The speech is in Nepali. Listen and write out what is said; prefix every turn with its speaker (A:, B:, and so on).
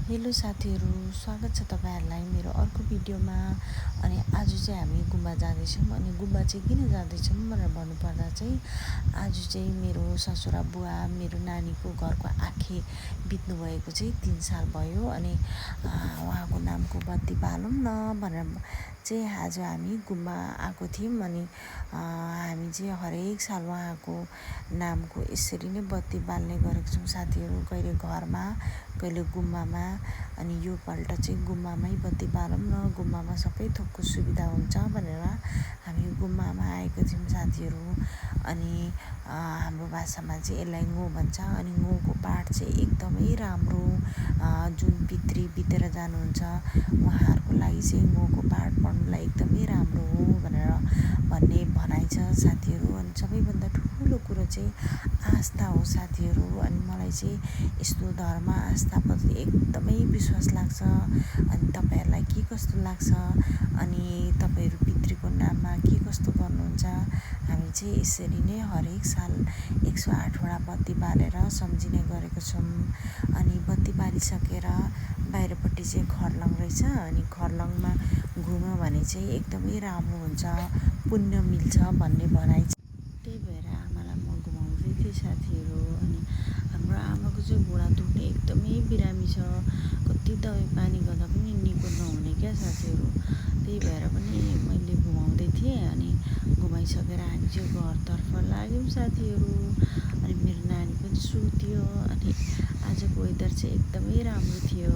A: हेलो साथीहरू, स्वागत छ तपाईँहरूलाई मेरो अर्को भिडियोमा। अनि आज चाहिँ हामी गुम्बा जाँदैछौँ। अनि गुम्बा चाहिँ किन जाँदैछौँ भनेर भन्नुपर्दा चाहिँ आज चाहिँ मेरो ससुरा बुवा मेरो नानीको घरको आखे बित्नु भएको चाहिँ 3 साल भयो। अनि उहाँको नामको बत्ती बालौँ न भनेर चाहिँ आज हामी गुम्बा आएको थियौँ। अनि हामी चाहिँ हरेक साल उहाँको नामको यसरी नै बत्ती बाल्ने गरेको छौँ साथीहरू, कहिले घरमा कहिले गुम्बामा। अनि योपल्ट चाहिँ गुम्बामै बत्ती बालौँ न, गुम्बामा सबै थोकको सुविधा हुन्छ भनेर हामी गुम्बामा आएको थियौँ साथीहरू। अनि हाम्रो भाषामा चाहिँ यसलाई ngो भन्छ। अनि ngोको पाठ चाहिँ एकदमै राम्रो, जुन पितृ बितेर जानुहुन्छ उहाँहरूको लागि चाहिँ ngोको पाठ पढ्नुलाई एकदमै राम्रो हो भनेर भन्ने भनाइ छ साथीहरू। अनि सबैभन्दा ठुलो कुरो चाहिँ आस्था हो साथीहरू। अनि मलाई चाहिँ यस्तो धर्म आस्थाप्रति एकदमै विश्वास लाग्छ। अनि तपाईँहरूलाई के कस्तो लाग्छ, अनि तपाईँहरू पितृको नाममा के कस्तो गर्नुहुन्छ? हामी चाहिँ यसरी नै हरेक साल 108वटा बत्ती बालेर सम्झिने गरेको छौँ। अनि बत्ती बालिसकेर बाहिरपट्टि चाहिँ खर्लङ रहेछ। अनि खर्लङमा घुम्यो भने चाहिँ एकदमै राम्रो हुन्छ, पुण्य मिल्छ भन्ने भनाइ छ। त्यही भएर आमालाई म घुमाउँदै थिएँ साथीहरू। अनि हाम्रो आमाको चाहिँ घुँडा दुख्ने एकदमै बिरामी छ, कति दबाई पानी गर्दा पनि निको नहुने क्या साथीहरू। त्यही भएर पनि मैले घुमाउँदै थिएँ। अनि घुमाइसकेर हामी चाहिँ घरतर्फ लाग्यौँ साथीहरू। अनि मेरो नानी पनि सुत्यो। अनि आजको वेदर चाहिँ एकदमै राम्रो थियो।